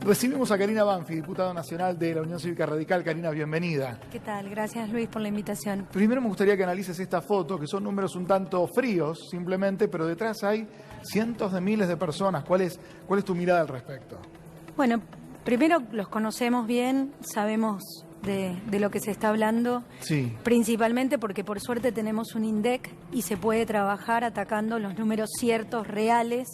Recibimos a Karina Banfi, diputada nacional de la Unión Cívica Radical. Karina, bienvenida. ¿Qué tal? Gracias, Luis, por la invitación. Primero me gustaría que analices esta foto, que son números un tanto fríos, simplemente, pero detrás hay cientos de miles de personas. ¿Cuál es tu mirada al respecto? Bueno, primero los conocemos bien, sabemos de lo que se está hablando, sí, principalmente porque por suerte tenemos un INDEC y se puede trabajar atacando los números ciertos, reales,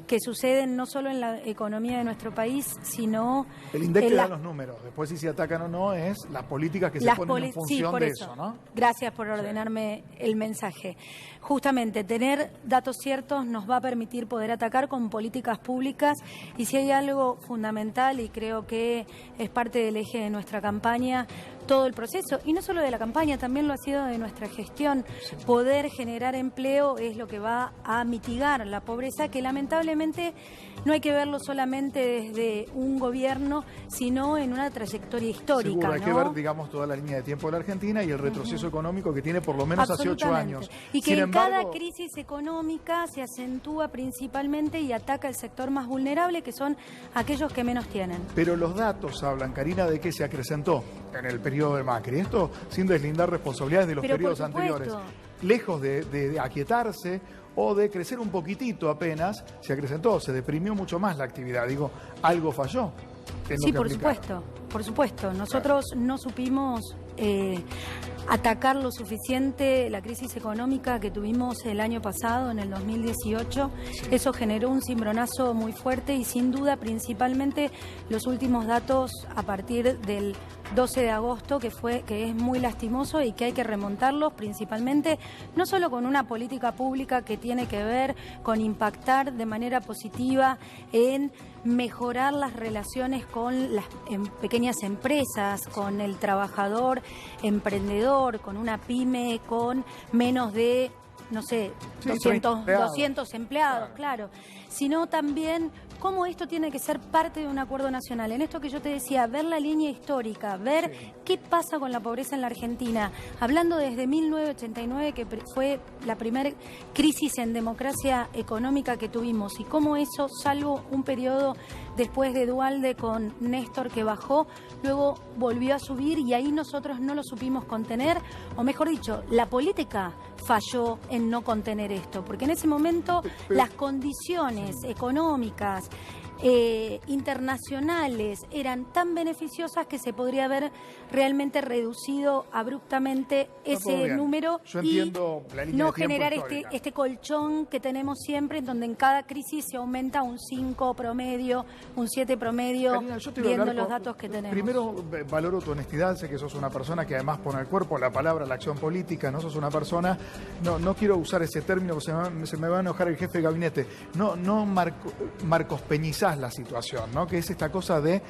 que suceden no solo en la economía de nuestro país, sino... El INDEC te da los números, después si se atacan o no es las políticas que se ponen en función de eso, ¿no? Gracias por ordenarme el mensaje. Justamente, tener datos ciertos nos va a permitir poder atacar con políticas públicas, y si hay algo fundamental, y creo que es parte del eje de nuestra campaña, todo el proceso, y no solo de la campaña, también lo ha sido de nuestra gestión. Poder generar empleo es lo que va a mitigar la pobreza, que lamentablemente no hay que verlo solamente desde un gobierno, sino en una trayectoria histórica. Seguro, hay ¿no? que ver, digamos, toda la línea de tiempo de la Argentina y el retroceso económico que tiene por lo menos hace 8 años. Y que en cada crisis económica se acentúa principalmente y ataca el sector más vulnerable, que son aquellos que menos tienen. Pero los datos hablan, Karina, de que se acrecentó en el periodo de Macri. Esto sin deslindar responsabilidades de los periodos anteriores. Lejos de aquietarse o de crecer un poquitito apenas, se acrecentó, se deprimió mucho más la actividad. Digo, algo falló. Sí, por supuesto. Nosotros no supimos atacar lo suficiente la crisis económica que tuvimos el año pasado, en el 2018. Sí. Eso generó un cimbronazo muy fuerte y sin duda principalmente los últimos datos a partir del 12 de agosto, que es muy lastimoso y que hay que remontarlos principalmente, no solo con una política pública que tiene que ver con impactar de manera positiva en mejorar las relaciones con las pequeñas empresas, con el trabajador emprendedor, con una pyme con menos de, no sé, 200 empleados, claro, sino también cómo esto tiene que ser parte de un acuerdo nacional. En esto que yo te decía, ver la línea histórica, ver qué pasa con la pobreza en la Argentina, hablando desde 1989, que fue la primera crisis en democracia económica que tuvimos, y cómo eso, salvo un periodo después de Duhalde con Néstor que bajó, luego volvió a subir, y ahí nosotros no lo supimos contener, o mejor dicho, la política falló en no contener esto, porque en ese momento las condiciones económicas internacionales eran tan beneficiosas que se podría haber realmente reducido abruptamente ese número y no generar este colchón que tenemos siempre, en donde en cada crisis se aumenta un 5 promedio, un 7 promedio, Karina, viendo los datos que tenemos. Primero, valoro tu honestidad, sé que sos una persona que además pone el cuerpo, la palabra, la acción política, no sos una persona, no quiero usar ese término porque se me va a enojar el jefe de gabinete, no marcospeñizás la situación, ¿no? Que es esta cosa de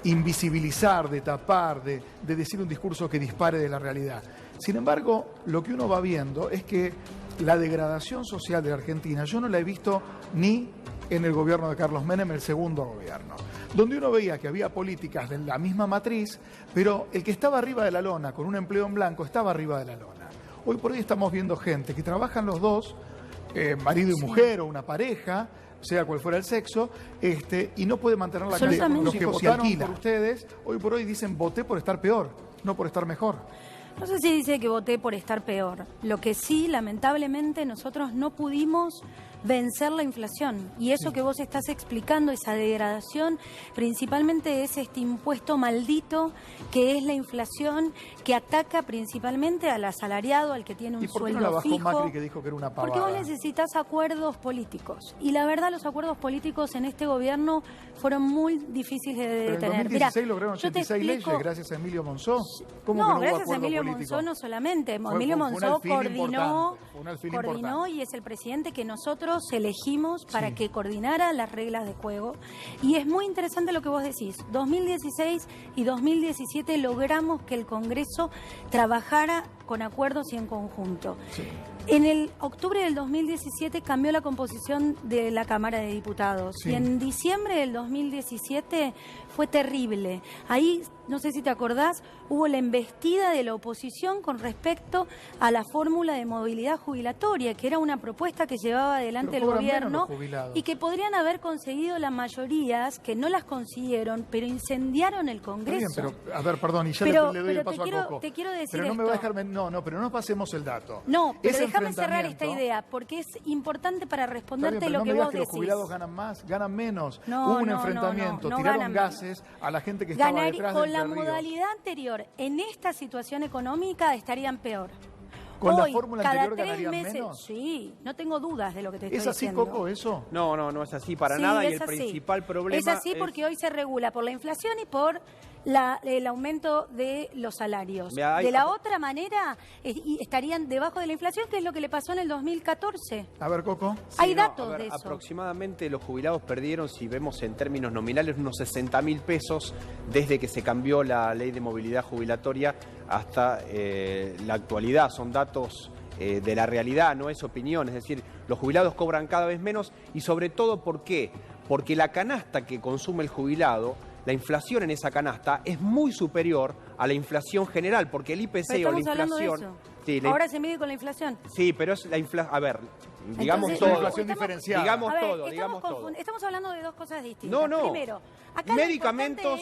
invisibilizar, de tapar, de decir un discurso que dispare de la realidad. Sin embargo, lo que uno va viendo es que la degradación social de la Argentina yo no la he visto ni en el gobierno de Carlos Menem, el segundo gobierno, donde uno veía que había políticas de la misma matriz, pero el que estaba arriba de la lona, con un empleo en blanco, estaba arriba de la lona. Hoy por hoy estamos viendo gente que trabajan los dos, marido y mujer o una pareja, sea cual fuera el sexo, y no puede mantener la casa. Los que votaron por ustedes, hoy por hoy dicen voté por estar peor, no por estar mejor. No sé si dice que voté por estar peor. Lo que sí, lamentablemente, nosotros no pudimos vencer la inflación. Y eso que vos estás explicando, esa degradación, principalmente es este impuesto maldito que es la inflación, que ataca principalmente al asalariado, al que tiene un sueldo fijo. ¿Y por qué no la bajó Macri, que dijo que era una pavada? Porque vos necesitas acuerdos políticos. Y la verdad, los acuerdos políticos en este gobierno fueron muy difíciles de tener. En 2016 lograron 86 leyes gracias a Emilio Monzó. ¿Cómo no, que no gracias a Emilio Monzó no solamente. Emilio Monzó coordinó y es el presidente que nosotros elegimos para que coordinara las reglas de juego. Y es muy interesante lo que vos decís. 2016 y 2017 logramos que el Congreso trabajara con acuerdos y en conjunto. En el octubre del 2017 cambió la composición de la Cámara de Diputados. Sí. Y en diciembre del 2017 fue terrible. Ahí, no sé si te acordás, hubo la embestida de la oposición con respecto a la fórmula de movilidad jubilatoria, que era una propuesta que llevaba adelante el gobierno y que podrían haber conseguido las mayorías, que no las consiguieron, pero incendiaron el Congreso. Está bien, pero, a ver, perdón, y ya le doy el paso a Coco. Te quiero decir pero no esto. me va a dejar, pero no pasemos el dato. No, pero Ese déjame cerrar esta idea, porque es importante para responderte lo que vos decís. Que los jubilados ganan más, ganan menos. No, hubo un enfrentamiento, no tiraron gases a la gente que estaba detrás con del la Ríos. modalidad anterior, en esta situación económica estarían peor. ¿Con Hoy, la fórmula cada anterior 3 ganarían meses, menos? Sí, no tengo dudas de lo que te estoy ¿Es así, diciendo. Coco, eso? No es así para Sí, nada y es el así. principal problema es así porque hoy se regula por la inflación y por el aumento de los salarios. De la otra manera, estarían debajo de la inflación, que es lo que le pasó en el 2014. A ver, Coco. Sí, Hay datos de eso. Aproximadamente los jubilados perdieron, si vemos en términos nominales, unos 60.000 pesos desde que se cambió la ley de movilidad jubilatoria hasta la actualidad. Son datos de la realidad, no es opinión. Es decir, los jubilados cobran cada vez menos y sobre todo, ¿por qué? Porque la canasta que consume el jubilado, la inflación en esa canasta es muy superior a la inflación general, porque el IPC o la inflación... Sí, ahora se mide con la inflación. Sí, pero es la inflación... A ver, digamos Entonces, todo. La inflación diferenciada. Digamos a ver, todo, digamos todo. Estamos hablando de dos cosas distintas. No. Primero, acá medicamentos,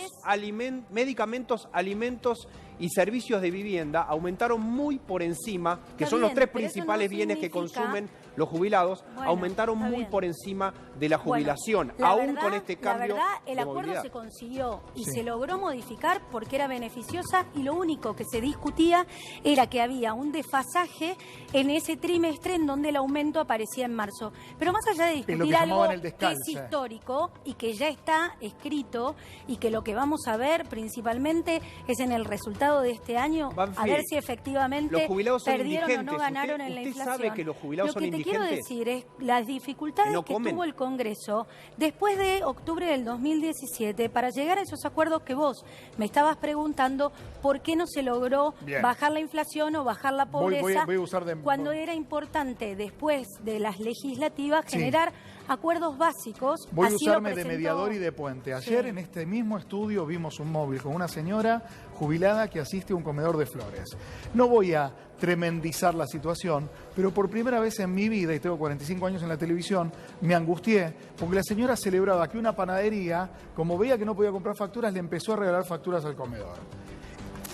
medicamentos, alimentos y servicios de vivienda aumentaron muy por encima, que Está son bien, los tres pero eso principales no bienes que significa- consumen los jubilados, Bueno, aumentaron está muy bien. por encima de la jubilación, Bueno, aún verdad, con este cambio La verdad, el de acuerdo movilidad. se consiguió y Sí. se logró modificar porque era beneficiosa y lo único que se discutía era que había un desfasaje en ese trimestre en donde el aumento aparecía en marzo. Pero más allá de lo discutir que algo llamaban el que descalce. es histórico y que ya está escrito y que lo que vamos a ver principalmente es en el resultado de este año, Banfield, a ver si efectivamente los jubilados son perdieron o no indigentes. ganaron ¿Usted en la sabe inflación. que los jubilados Lo son que te quiero indigentes? decir es las dificultades Que no que comen. tuvo el Congreso después de octubre del 2017 para llegar a esos acuerdos que vos me estabas preguntando por qué no se logró Bien. bajar la inflación o bajar la Voy pobreza a usar de... cuando era importante después de las legislativas Sí. generar acuerdos básicos. Voy a Así lo usarme de presentó- mediador y de puente. Ayer Sí. en este mismo estudio vimos un móvil con una señora jubilada que asiste a un comedor de flores. No voy a tremendizar la situación, pero por primera vez en mi vida, y tengo 45 años en la televisión, me angustié porque la señora celebraba que una panadería, como veía que no podía comprar facturas, le empezó a regalar facturas al comedor.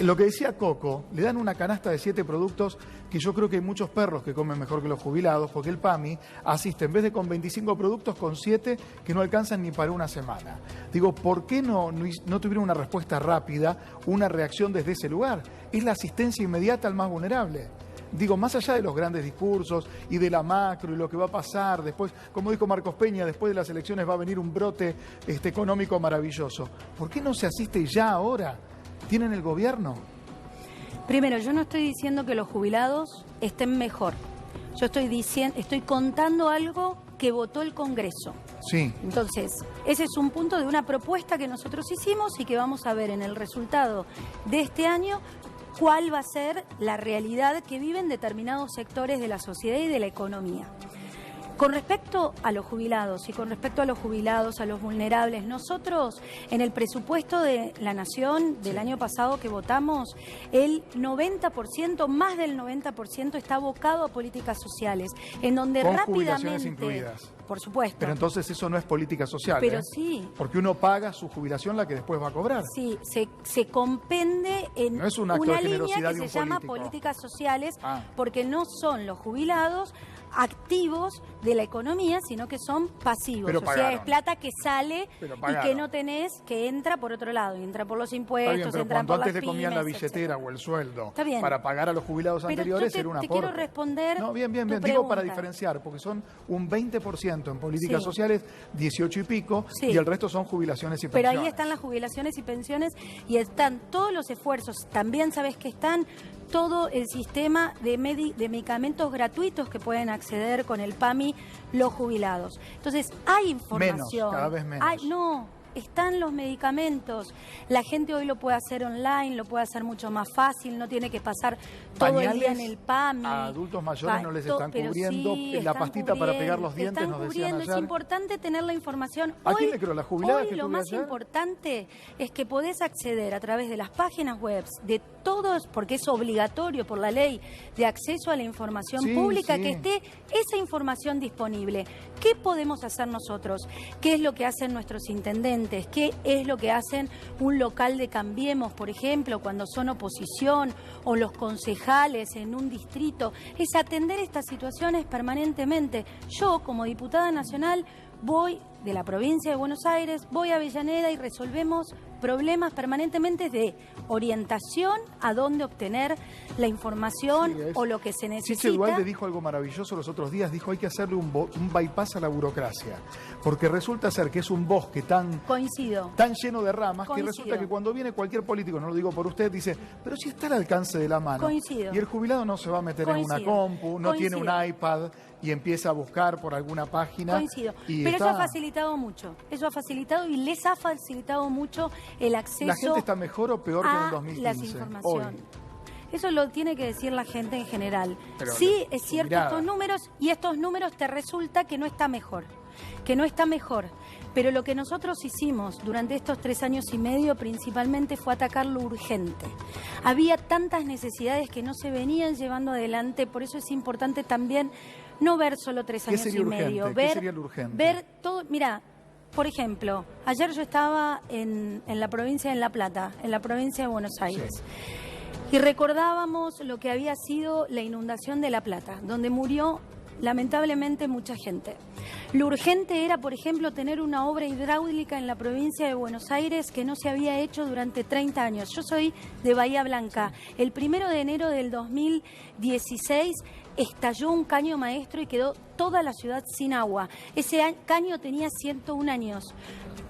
Lo que decía Coco, le dan una canasta de 7 productos que yo creo que hay muchos perros que comen mejor que los jubilados, porque el PAMI asiste, en vez de con 25 productos, con 7 que no alcanzan ni para una semana. Digo, ¿por qué no tuvieron una respuesta rápida, una reacción desde ese lugar? Es la asistencia inmediata al más vulnerable. Digo, más allá de los grandes discursos y de la macro y lo que va a pasar después, como dijo Marcos Peña, después de las elecciones va a venir un brote económico maravilloso. ¿Por qué no se asiste ya ahora? ¿Tienen el gobierno? Primero, yo no estoy diciendo que los jubilados estén mejor. Yo estoy contando algo que votó el Congreso. Sí. Entonces, ese es un punto de una propuesta que nosotros hicimos y que vamos a ver en el resultado de este año cuál va a ser la realidad que viven determinados sectores de la sociedad y de la economía. Con respecto a los jubilados y con respecto a los jubilados, a los vulnerables, nosotros en el presupuesto de la Nación del año pasado que votamos, el 90%, más del 90% está abocado a políticas sociales, en donde Con rápidamente... jubilaciones incluidas. Por supuesto. Pero entonces eso no es política social. Pero sí. Porque uno paga su jubilación, la que después va a cobrar. Sí, se compende en No es un acto de una línea generosidad que de se un llama político. políticas sociales, Ah. porque no son los jubilados activos de la economía, sino que son pasivos. Pero o sea, pagaron. es plata que sale Pero y pagaron. que no tenés, que entra por otro lado, y entra por los Está impuestos, bien, pero entran cuando por las antes te comían la pymes, billetera etcétera. o el sueldo Está bien. para pagar a los jubilados Pero anteriores, yo era un te aporte. quiero responder No, bien. tu Digo para pregunta. diferenciar, porque son un 20% en políticas Sí. sociales, 18 y pico, Sí. y el resto son jubilaciones y Pero pensiones. ahí están las jubilaciones y pensiones y están todos los esfuerzos. También sabes que están todo el sistema de medicamentos gratuitos que pueden acceder con el PAMI los jubilados. Entonces, hay información. Menos, cada vez menos. están los medicamentos. La gente hoy lo puede hacer online, lo puede hacer mucho más fácil, no tiene que pasar todo el día en el PAMI. A adultos mayores no les están cubriendo la pastita para pegar los dientes, nos decían ayer. Es importante tener la información. ¿A quién le creo? ¿La jubilada que lo tuve más ayer? Importante es que podés acceder a través de las páginas web de todos, porque es obligatorio por la ley de acceso a la información pública, que esté esa información disponible. ¿Qué podemos hacer nosotros? ¿Qué es lo que hacen nuestros intendentes? ¿Qué es lo que hacen un local de Cambiemos, por ejemplo, cuando son oposición, o los concejales en un distrito? Es atender estas situaciones permanentemente. Yo, como diputada nacional, voy de la provincia de Buenos Aires, voy a Avellaneda y resolvemos problemas permanentemente de orientación a dónde obtener la información o lo que se necesita. Siche Dualde dijo algo maravilloso los otros días, dijo hay que hacerle un bypass a la burocracia, porque resulta ser que es un bosque tan lleno de ramas que resulta que cuando viene cualquier político, no lo digo por usted, dice, pero si está al alcance de la mano. Y el jubilado no se va a meter en una compu, no tiene un iPad y empieza a buscar por alguna página. Pero eso ha facilitado mucho, eso ha facilitado y les ha facilitado mucho el acceso. ¿La gente está mejor o peor que en el 2015? Las informaciones. Eso lo tiene que decir la gente en general. Pero sí, es cierto estos números, y estos números te resulta que no está mejor. Pero lo que nosotros hicimos durante estos 3 años y medio principalmente fue atacar lo urgente. Había tantas necesidades que no se venían llevando adelante, por eso es importante también no ver solo 3 años y medio. ¿Qué sería lo urgente? Ver todo, mira, por ejemplo, ayer yo estaba en la provincia de La Plata, en la provincia de Buenos Aires. Sí. Y recordábamos lo que había sido la inundación de La Plata, donde murió lamentablemente mucha gente. Lo urgente era, por ejemplo, tener una obra hidráulica en la provincia de Buenos Aires que no se había hecho durante 30 años. Yo soy de Bahía Blanca. El 1 de enero del 2016 estalló un caño maestro y quedó toda la ciudad sin agua. Ese caño tenía 101 años.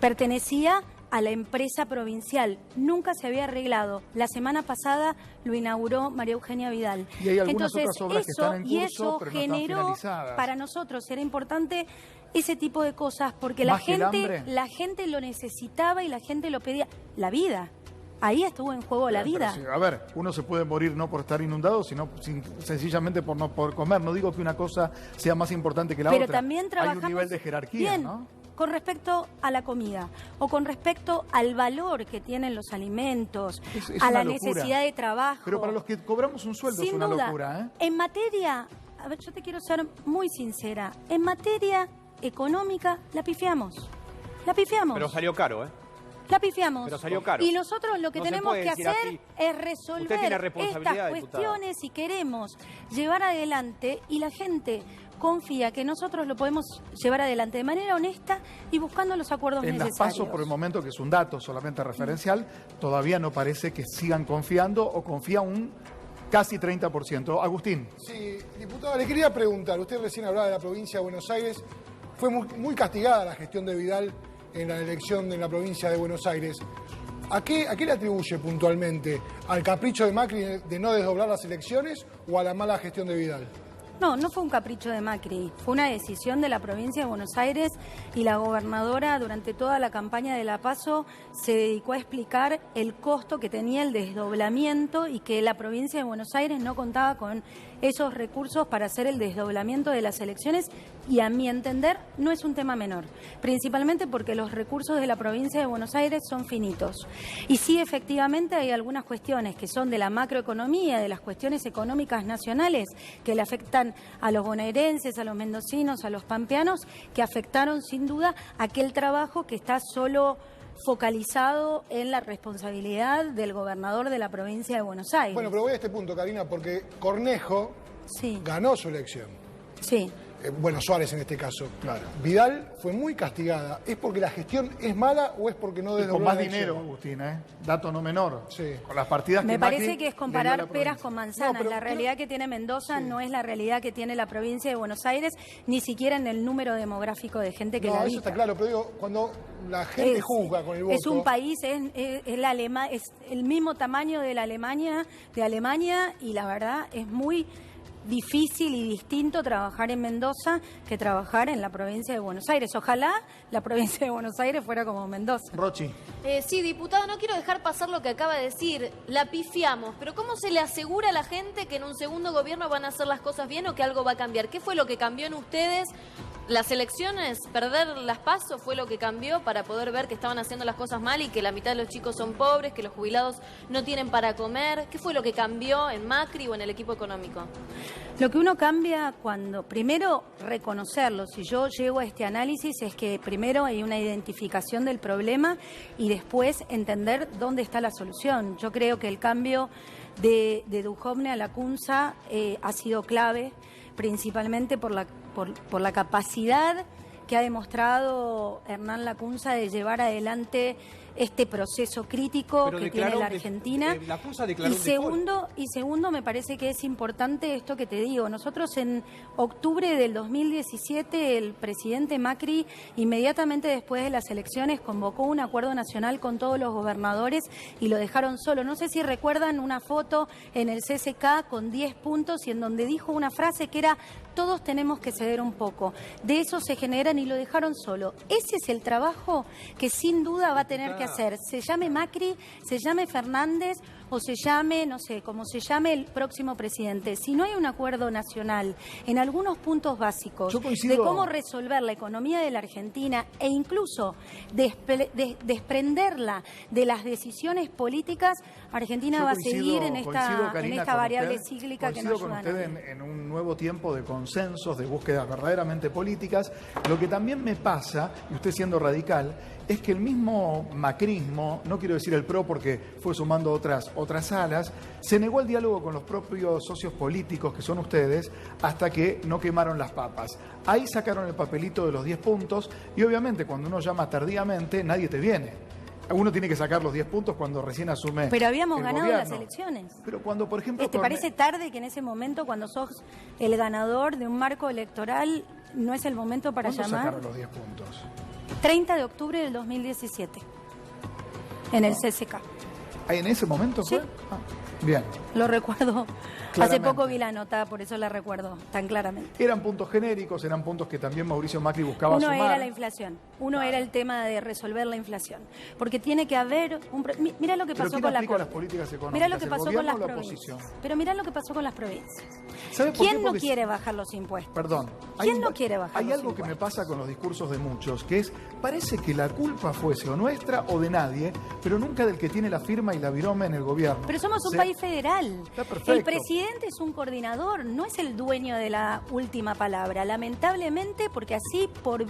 Pertenecía a la empresa provincial. Nunca se había arreglado. La semana pasada lo inauguró María Eugenia Vidal. Y hay algunas otras obras que están en curso, eso pero no generó, están finalizadas. Para nosotros era importante ese tipo de cosas, porque la gente lo necesitaba y la gente lo pedía. La vida. Ahí estuvo en juego la vida. Sí, a ver, uno se puede morir no por estar inundado, sino sencillamente por no poder comer. No digo que una cosa sea más importante que la otra. Pero también trabajamos hay un nivel de jerarquía, ¿no? Con respecto a la comida o con respecto al valor que tienen los alimentos, a la necesidad de trabajo. Pero para los que cobramos un sueldo es una locura, ¿eh? En materia, a ver, yo te quiero ser muy sincera, en materia económica la pifiamos. Pero salió caro, ¿eh? La pifiamos. Pero salió caro. Y nosotros lo que tenemos que hacer es resolver estas cuestiones y queremos llevar adelante, y la gente confía que nosotros lo podemos llevar adelante de manera honesta y buscando los acuerdos necesarios. En las PASO, por el momento, que es un dato solamente referencial, todavía no parece que sigan confiando o confía un casi 30%. Agustín. Sí, diputado, le quería preguntar, usted recién hablaba de la provincia de Buenos Aires, fue muy castigada la gestión de Vidal en la elección en la provincia de Buenos Aires. ¿A qué le atribuye puntualmente? ¿Al capricho de Macri de no desdoblar las elecciones o a la mala gestión de Vidal? No, no fue un capricho de Macri, fue una decisión de la provincia de Buenos Aires, y la gobernadora durante toda la campaña de la PASO se dedicó a explicar el costo que tenía el desdoblamiento y que la provincia de Buenos Aires no contaba con esos recursos para hacer el desdoblamiento de las elecciones, y a mi entender no es un tema menor, principalmente porque los recursos de la provincia de Buenos Aires son finitos. Y sí, efectivamente hay algunas cuestiones que son de la macroeconomía, de las cuestiones económicas nacionales que le afectan a los bonaerenses, a los mendocinos, a los pampeanos, que afectaron sin duda aquel trabajo que está solo focalizado en la responsabilidad del gobernador de la provincia de Buenos Aires. Bueno, pero voy a este punto, Karina, porque Cornejo ganó su elección. Sí. Bueno, Suárez en este caso. Claro. Vidal fue muy castigada. ¿Es porque la gestión es mala o es porque no desdobló con más la dinero, Agustín, dato no menor. Sí. Con las partidas Me que parece Macri que es comparar peras con manzanas. No, pero, la realidad que tiene Mendoza no es la realidad que tiene la provincia de Buenos Aires, ni siquiera en el número demográfico de gente que la habita. No, eso está claro, pero digo, cuando la gente juzga con el voto... Es un país, es el mismo tamaño de Alemania, y la verdad es muy difícil y distinto trabajar en Mendoza que trabajar en la provincia de Buenos Aires. Ojalá la provincia de Buenos Aires fuera como Mendoza. Rochi. Sí, diputado, no quiero dejar pasar lo que acaba de decir. La pifiamos, pero ¿cómo se le asegura a la gente que en un segundo gobierno van a hacer las cosas bien o que algo va a cambiar? ¿Qué fue lo que cambió en ustedes? ¿Las elecciones, perder las PASO fue lo que cambió para poder ver que estaban haciendo las cosas mal y que la mitad de los chicos son pobres, que los jubilados no tienen para comer? ¿Qué fue lo que cambió en Macri o en el equipo económico? Lo que uno cambia cuando, primero, reconocerlo. Si yo llego a este análisis es que primero hay una identificación del problema y después entender dónde está la solución. Yo creo que el cambio de Duhovne a Lacunza ha sido clave, principalmente por la capacidad que ha demostrado Hernán Lacunza de llevar adelante este proceso crítico Pero que tiene la Argentina. Lacunza declaró Y segundo, me parece que es importante esto que te digo. Nosotros en octubre del 2017, el presidente Macri, inmediatamente después de las elecciones, convocó un acuerdo nacional con todos los gobernadores y lo dejaron solo. No sé si recuerdan una foto en el CCK con 10 puntos y en donde dijo una frase que era: todos tenemos que ceder un poco. De eso se generan y lo dejaron solo. Ese es el trabajo que sin duda va a tener que hacer. Se llame Macri, se llame Fernández o se llame, no sé, como se llame el próximo presidente. Si no hay un acuerdo nacional en algunos puntos básicos de cómo resolver la economía de la Argentina e incluso desprenderla de las decisiones políticas, Argentina va a seguir en esta variable cíclica que nos ayuda. Coincido con usted en un nuevo tiempo de consensos, de búsquedas verdaderamente políticas. Lo que también me pasa, y usted siendo radical, es que el mismo macrismo, no quiero decir el PRO porque fue sumando otras alas, se negó al diálogo con los propios socios políticos, que son ustedes, hasta que no quemaron las papas. Ahí sacaron el papelito de los 10 puntos y obviamente cuando uno llama tardíamente nadie te viene. Uno tiene que sacar los 10 puntos cuando recién asume. Pero habíamos ganado gobierno. Las elecciones. Pero cuando, por ejemplo... ¿Te parece tarde que en ese momento, cuando sos el ganador de un marco electoral, no es el momento para llamar? ¿Cuándo sacaron los 10 puntos? 30 de octubre del 2017, en el CCK. ¿En ese momento fue? Sí. Bien. Lo recuerdo. Claramente. Hace poco vi la nota, por eso la recuerdo tan claramente. Eran puntos genéricos, eran puntos que también Mauricio Macri buscaba Uno sumar. era la inflación, era el tema de resolver la inflación. Porque tiene que haber mira lo que pasó con las políticas económicas. Mira lo que pasó con las provincias. Pero mira lo que pasó con las provincias. ¿Quién no quiere bajar los impuestos? Perdón. ¿Quién no quiere bajar los impuestos? Hay algo que me pasa con los discursos de muchos, que es, parece que la culpa fuese o nuestra o de nadie, pero nunca del que tiene la firma y la virome en el gobierno. Pero somos un país federal. Está perfecto. El presidente es un coordinador, no es el dueño de la última palabra. Lamentablemente, porque así por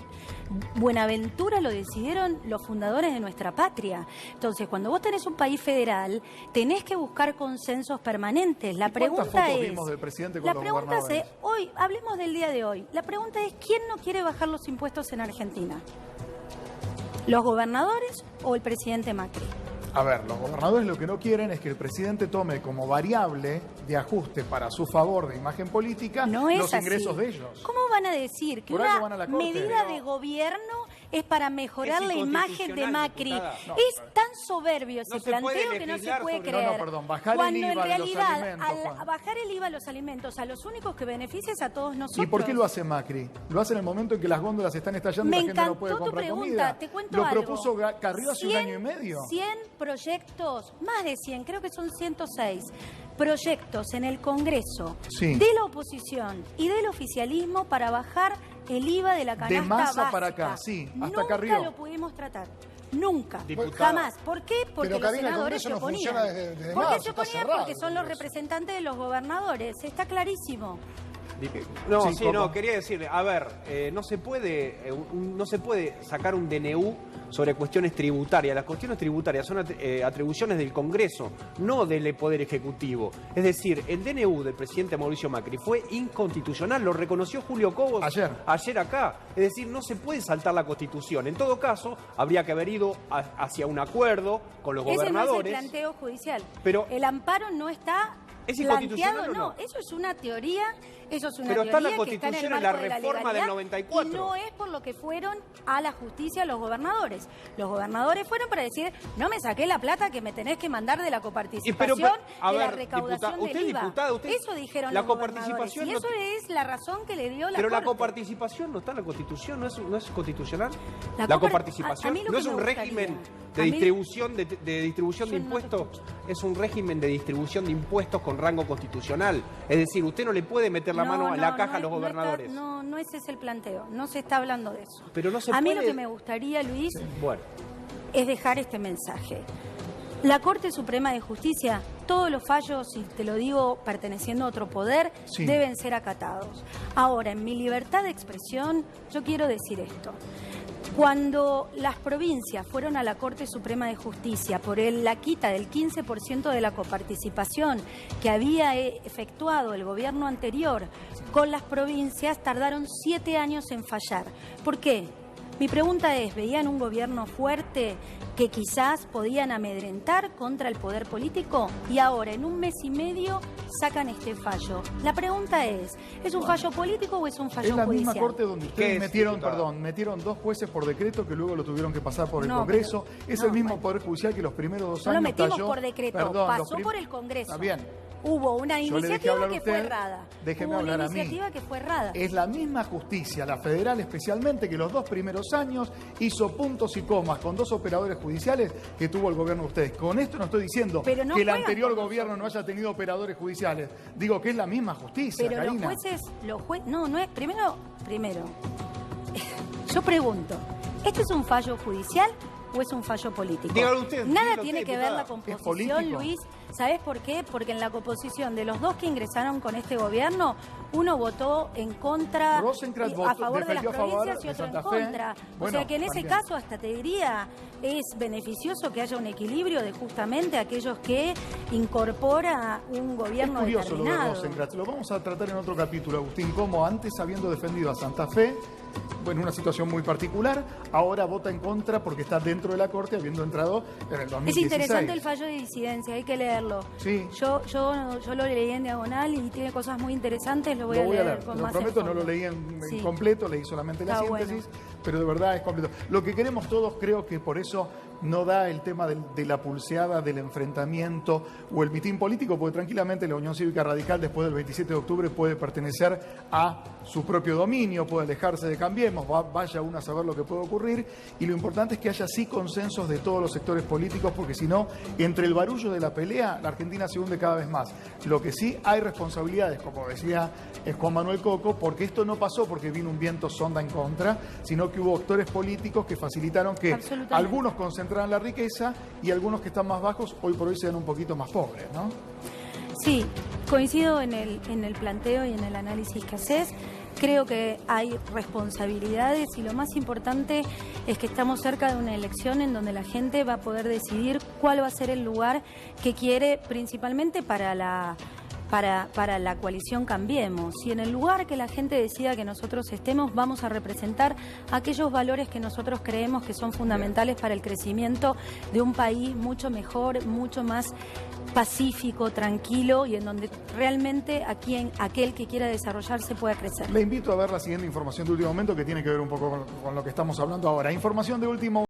Buenaventura lo decidieron los fundadores de nuestra patria. Entonces, cuando vos tenés un país federal, tenés que buscar consensos permanentes. La pregunta fotos vimos del presidente con los gobernadores? Hoy, hablemos del día de hoy. La pregunta es, ¿quién no quiere bajar los impuestos en Argentina? ¿Los gobernadores o el presidente Macri? A ver, los gobernadores lo que no quieren es que el presidente tome como variable de ajuste para su favor de imagen política los ingresos de ellos. ¿Cómo van a decir que una medida de gobierno es para mejorar la imagen de Macri? Es tan soberbio ese planteo que no se puede creer. Bajar el IVA de los alimentos. Al bajar el IVA de los alimentos, a los únicos que beneficia es a todos nosotros. ¿Y por qué lo hace Macri? Lo hace en el momento en que las góndolas están estallando y la gente no puede comprar comida. Te cuento lo algo. propuso Carrió hace 1 año y medio. 100 proyectos, más de 100, creo que son 106 proyectos en el Congreso de la oposición y del oficialismo para bajar el IVA de la canasta de masa básica. Para acá, sí, hasta Carrió. Nunca lo pudimos tratar. Nunca, Diputada. Jamás. ¿Por qué? Porque los senadores se oponían. ¿Por qué se oponían? Porque son los representantes de los gobernadores. Está clarísimo. Quería decirle, a ver, no se puede sacar un DNU sobre cuestiones tributarias. Las cuestiones tributarias son atribuciones del Congreso, no del Poder Ejecutivo. Es decir, el DNU del presidente Mauricio Macri fue inconstitucional, lo reconoció Julio Cobos ayer acá. Es decir, no se puede saltar la Constitución. En todo caso, habría que haber ido hacia un acuerdo con los gobernadores. Ese no es el planteo judicial. Pero el amparo no está ¿Es planteado, inconstitucional o no? Eso es una teoría, eso es una Pero está teoría en la que está en el Constitución, en marco la de la reforma del legalidad, 94. y no es por lo que fueron a la justicia los gobernadores. Los gobernadores fueron para decir, no me saqué la plata que me tenés que mandar de la coparticipación, a de la ver, recaudación diputada, del IVA. usted, Eso dijeron la los gobernadores, coparticipación y no eso es la razón que le dio la Pero la Corte. coparticipación no está en la Constitución, ¿no es constitucional? La La copar- coparticipación a mí lo no que es me un gustaría- régimen a de mí- distribución de distribución de Yo no te impuestos, escucho. es un régimen de distribución de impuestos con rango constitucional. Es decir, usted no le puede meter la mano en la caja a los gobernadores. No, ese es el planteo, no se está hablando de eso. Pero no se a mí puede- lo que me gustaría, Luis, Bueno, es dejar este mensaje. La Corte Suprema de Justicia, todos los fallos, y te lo digo perteneciendo a otro poder, Sí. deben ser acatados. Ahora, en mi libertad de expresión, yo quiero decir esto. Cuando las provincias fueron a la Corte Suprema de Justicia por la quita del 15% de la coparticipación que había efectuado el gobierno anterior con las provincias, tardaron 7 años en fallar. ¿Por qué? Mi pregunta es, ¿veían un gobierno fuerte que quizás podían amedrentar contra el poder político? Y ahora, en un mes y medio, sacan este fallo. La pregunta es un fallo político o es un fallo Es la judicial? misma corte donde ¿Qué ustedes es, metieron, diputada? metieron 2 jueces por decreto que luego lo tuvieron que pasar por el No, Congreso. pero- Es no, el mismo bueno. Poder Judicial que los primeros 2 No años lo metimos cayó. por decreto, Perdón, pasó por el Congreso. Está bien. Hubo una Yo le dejé iniciativa hablar a que fue usted, errada. déjeme Hubo una hablar a mí. iniciativa que fue errada. Es la misma justicia, la federal especialmente, que los 2 primeros años hizo puntos y comas con 2 operadores judiciales que tuvo el gobierno de ustedes. Con esto no estoy diciendo Pero no que el juegan anterior con gobierno no haya tenido operadores judiciales. Digo que es la misma justicia, Pero Karina. no es, primero, yo pregunto, ¿este es un fallo judicial o es un fallo político? Dígalo usted, Nada dígalo tiene usted, que ver la diputada. ¿Es composición, político? Luis. ¿Sabes por qué? Porque en la composición de los 2 que ingresaron con este gobierno, uno votó en contra, Rosenkrantz a favor de las defendió a favor provincias y de otro en Santa Fe. contra. Bueno, o sea que en ese también. caso hasta te diría es beneficioso que haya un equilibrio de justamente aquellos que incorpora un Es gobierno curioso lo de determinado. Rosenkrantz. Lo vamos a tratar en otro capítulo, Agustín, cómo antes, habiendo defendido a Santa Fe, bueno, una situación muy particular, ahora vota en contra porque está dentro de la Corte, habiendo entrado en el 2016. Es interesante el fallo de disidencia, hay que leerlo. Sí. Yo lo leí en diagonal y tiene cosas muy interesantes, lo voy a leer con Lo más prometo, no enfoque. lo leí en Sí. completo, leí solamente la Está síntesis, pero de verdad es completo. Lo que queremos todos, creo que por eso no da el tema de la pulseada, del enfrentamiento o el mitin político, porque tranquilamente la Unión Cívica Radical después del 27 de octubre puede pertenecer a su propio dominio, puede alejarse de Cambiemos, vaya uno a saber lo que puede ocurrir, y lo importante es que haya sí consensos de todos los sectores políticos, porque si no, entre el barullo de la pelea, la Argentina se hunde cada vez más. Lo que sí hay responsabilidades, como decía Juan Manuel Coco, porque esto no pasó porque vino un viento sonda en contra, sino que hubo actores políticos que facilitaron que Absolutamente. algunos concentraran la riqueza y algunos que están más bajos hoy por hoy sean un poquito más pobres, ¿no? Sí, coincido en el planteo y en el análisis que haces. Creo que hay responsabilidades y lo más importante es que estamos cerca de una elección en donde la gente va a poder decidir cuál va a ser el lugar que quiere principalmente para la coalición Cambiemos. Y en el lugar que la gente decida que nosotros estemos, vamos a representar aquellos valores que nosotros creemos que son fundamentales para el crecimiento de un país mucho mejor, mucho más pacífico, tranquilo y en donde realmente aquel que quiera desarrollarse pueda crecer. Le invito a ver la siguiente información de último momento que tiene que ver un poco con lo que estamos hablando ahora. Información de último